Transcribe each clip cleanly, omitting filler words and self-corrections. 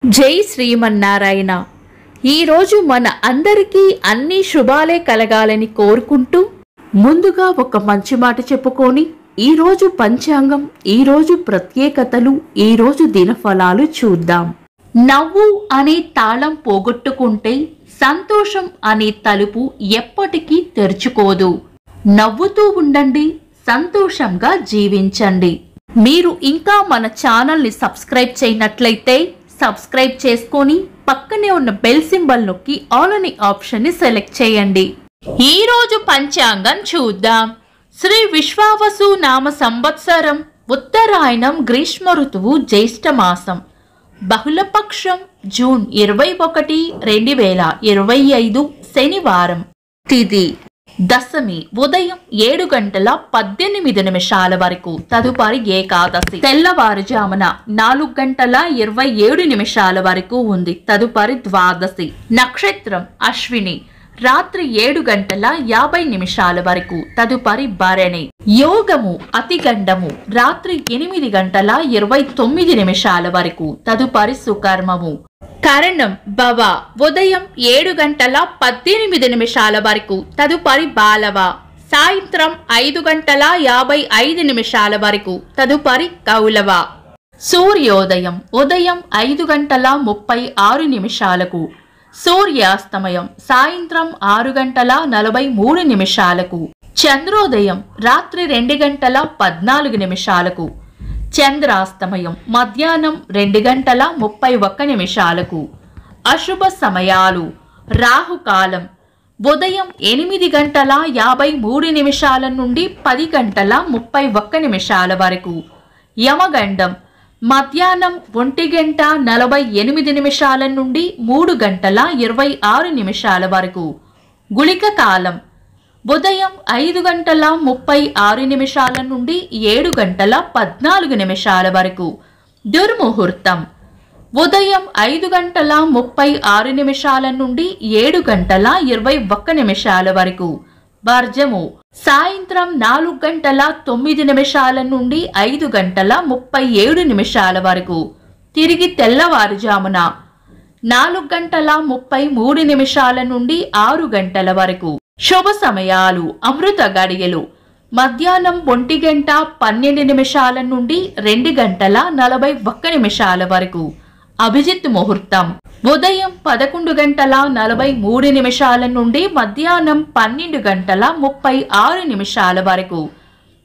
జై శ్రీమన్నారాయణ. ఈరోజు మన అందరికీ అన్ని శుభాలే కలగాలని కోరుకుంటూ ముందుగా ఒక మంచి మాట చెప్పుకొని ఈరోజు పంచాంగం, ఈరోజు ప్రత్యేకతలు, ఈరోజు దినఫలాలు చూద్దాం. నవ్వు అనే తాళం పోగొట్టుకుంటే సంతోషం అనే తలుపు ఎప్పటికీ తెరుచుకోదు. నవ్వుతూ ఉండండి, సంతోషంగా జీవించండి. మీరు ఇంకా మన ఛానల్ని సబ్స్క్రైబ్ చేయనట్లయితే సబ్స్క్రైబ్ చేసుకొని పక్కనే ఉన్న బెల్ సింబల్ నొక్కి ఆల్ అనే ఆప్షన్ ని సెలెక్ట్ చేయండి. ఈ రోజు పంచాంగం చూద్దాం. శ్రీ విశ్వావసు నామ సంవత్సరం, ఉత్తరాయణం, గ్రీష్మ ఋతువు, జ్యేష్ఠ మాసం, బహుళపక్షం, జూన్ 21, 2025 శనివారం. తిథి దశమి ఉదయం 7:18 వరకు, తదుపరి ఏకాదశి తెల్లవారుజామున 4:27 వరకు ఉంది, తదుపరి ద్వాదశి. నక్షత్రం అశ్విని రాత్రి 7:50 వరకు, తదుపరి భరణి. యోగము అతిగండము రాత్రి 8:29 వరకు, తదుపరి సుకర్మము. కరణం భవ ఉదయం 7:18 వరకు, తదుపరి బాలవ. సాయంత్రం 5:55 వరకు, తదుపరి కౌలవ. సూర్యోదయం ఉదయం 5:36, సూర్యాస్తమయం సాయంత్రం 6:43. చంద్రోదయం రాత్రి 2:14, చంద్రాస్తమయం మధ్యాహ్నం 2:31. అశుభ సమయాలు. రాహుకాలం ఉదయం 8:53 నుండి 10:31 వరకు. యమగండం మధ్యాహ్నం 1:48 నుండి 3:26 వరకు. గుళిక కాలం ఉదయం 5:36 నుండి 7:14 వరకు. దుర్ముహూర్తం ఉదయం 5:36 నుండి 7:21 వరకు. వర్జము సాయంత్రం 4:09 నుండి 5:37 వరకు. తిరిగి తెల్లవారుజామున 4:33 నుండి 6 గంటల వరకు. శుభ సమయాలు. అమృత గడియలు మధ్యాహ్నం 1:12 నుండి 2:41 వరకు. అభిజిత్ ముహూర్తం ఉదయం 11:43 నుండి మధ్యాహ్నం 12:36 వరకు.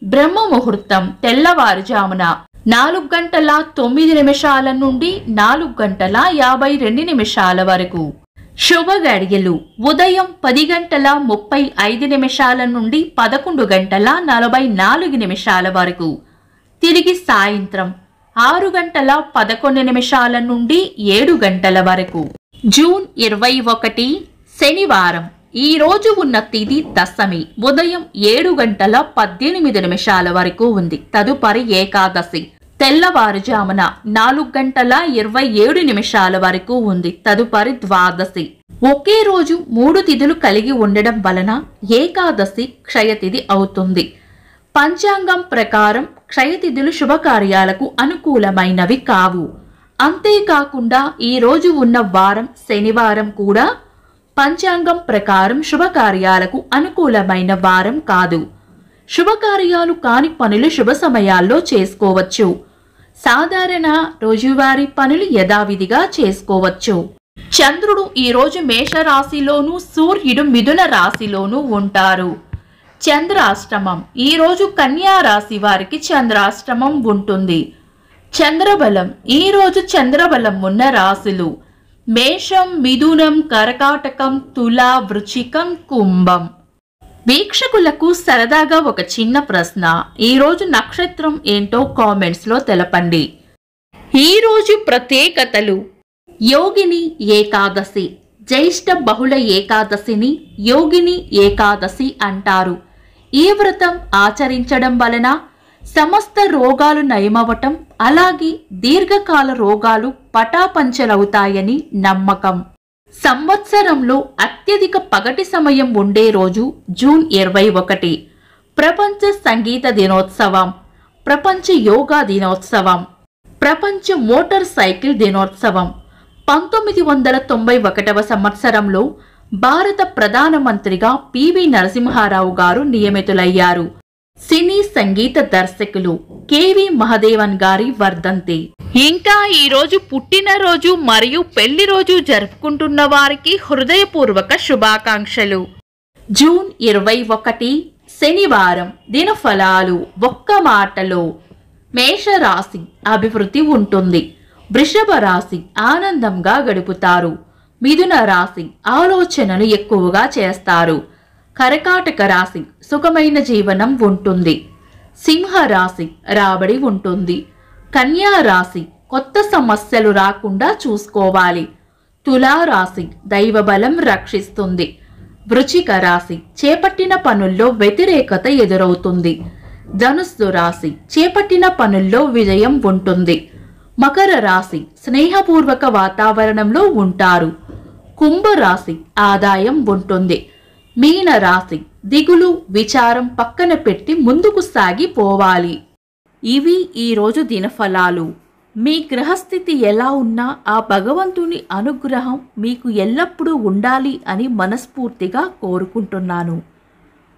బ్రహ్మ ముహూర్తం తెల్లవారుజామున 4:09 నుండి 4:52 వరకు. శుభ గడియలు ఉదయం 10:35 నుండి 11:44 వరకు. తిరిగి సాయంత్రం 6:11 నుండి 7 గంటల వరకు. జూన్ 21 శనివారం. ఈ రోజు ఉన్న తిథి దశమి ఉదయం 7:18 వరకు ఉంది, తదుపరి ఏకాదశి తెల్లవారుజామున 4:27 వరకు ఉంది, తదుపరి ద్వాదశి. ఒకే రోజు 3 తిథులు కలిగి ఉండడం వలన ఏకాదశి క్షయతిథి అవుతుంది. పంచాంగం ప్రకారం క్షయతిథులు శుభకార్యాలకు అనుకూలమైనవి కావు. అంతేకాకుండా ఈ రోజు ఉన్న వారం శనివారం కూడా పంచాంగం ప్రకారం శుభకార్యాలకు అనుకూలమైన వారం కాదు. శుభకార్యాలు కాని పనులు శుభ సమయాల్లో చేసుకోవచ్చు. సాధారణ రోజువారీ పనులు యథావిధిగా చేసుకోవచ్చు. చంద్రుడు ఈ రోజు మేషరాశిలోను, సూర్యుడు మిథున రాశిలోనూ ఉంటారు. చంద్రాష్టమం ఈ రోజు కన్యా రాశి వారికి చంద్రాష్టమం ఉంటుంది. చంద్రబలం ఈ రోజు చంద్రబలం ఉన్న రాశులు మేషం, మిథునం, కర్కాటకం, తుల, వృశ్చికం, కుంభం. వీక్షకులకు సరదాగా ఒక చిన్న ప్రశ్న. ఈ రోజు నక్షత్రం ఏంటో కామెంట్స్ లో తెలపండి. ఈ రోజు ప్రత్యేకతలు. యోగిని ఏకాదశి, జ్యేష్ఠ బహుళ ఏకాదశిని యోగిని ఏకాదశి అంటారు. ఈ వ్రతం ఆచరించడం వలన సమస్త రోగాలు నయమవటం, అలాగే దీర్ఘకాల రోగాలు పటాపంచలవుతాయని నమ్మకం. సంవత్సరంలో అత్యధిక పగటి సమయం ఉండే రోజు జూన్ 21. ప్రపంచ సంగీత దినోత్సవం, ప్రపంచ యోగా దినోత్సవం, ప్రపంచ మోటార్ సైకిల్ దినోత్సవం, 1991వ సంవత్సరంలో భారత ప్రధానమంత్రిగా పివి నరసింహారావు గారు నియమితులయ్యారు. సినీ సంగీత దర్శకులు కెవి మహదేవన్ గారి వర్ధంతి. ఇంకా ఈరోజు పుట్టినరోజు మరియు పెళ్లి రోజు జరుపుకుంటున్న వారికి హృదయపూర్వక శుభాకాంక్షలు. జూన్ 21 శనివారం. దినఫలాలు. ఒక్క మాటలో మేషరాశి అభివృద్ధి ఉంటుంది. వృషభ రాశి ఆనందంగా గడుపుతారు. మిథున రాశి ఆలోచనలు ఎక్కువగా చేస్తారు. కర్కాటక రాశి సుఖమైన జీవనం ఉంటుంది. సింహ రాశి రాబడి ఉంటుంది. కన్యా రాశి కొత్త సమస్యలు రాకుండా చూసుకోవాలి. తులా రాశి దైవబలం రక్షిస్తుంది. వృశ్చిక రాశి చేపట్టిన పనుల్లో వ్యతిరేకత ఎదురవుతుంది. ధనుస్సు రాశి చేపట్టిన పనుల్లో విజయం ఉంటుంది. మకర రాశి స్నేహపూర్వక వాతావరణంలో ఉంటారు. కుంభరాశి ఆదాయం ఉంటుంది. మీన రాశి దిగులు విచారం పక్కన పెట్టి ముందుకు సాగిపోవాలి. ఇవి ఈరోజు దినఫలాలు. మీ గ్రహస్థితి ఎలా ఉన్నా ఆ భగవంతుని అనుగ్రహం మీకు ఎల్లప్పుడూ ఉండాలి అని మనస్ఫూర్తిగా కోరుకుంటున్నాను.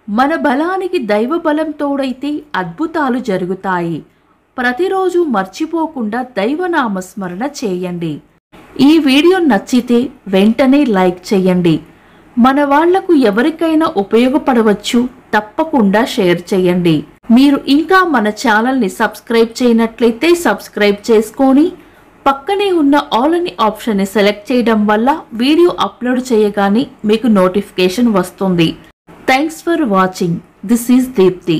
మన బలానికి దైవ బలం తోడైతే అద్భుతాలు జరుగుతాయి. ప్రతిరోజు మర్చిపోకుండా దైవనామస్మరణ చేయండి. ఈ వీడియో నచ్చితే వెంటనే లైక్ చేయండి. మన వాళ్లకు ఎవరికైనా ఉపయోగపడవచ్చు. తప్పకుండా షేర్ చేయండి. మీరు ఇంకా మన ఛానల్ని సబ్స్క్రైబ్ చేయనట్లయితే సబ్స్క్రైబ్ చేసుకొని పక్కనే ఉన్న ఆల్ అని ఆప్షన్ని సెలెక్ట్ చేయడం వల్ల వీడియో అప్లోడ్ చేయగానే మీకు నోటిఫికేషన్ వస్తుంది. Thanks for watching. This is Deepti.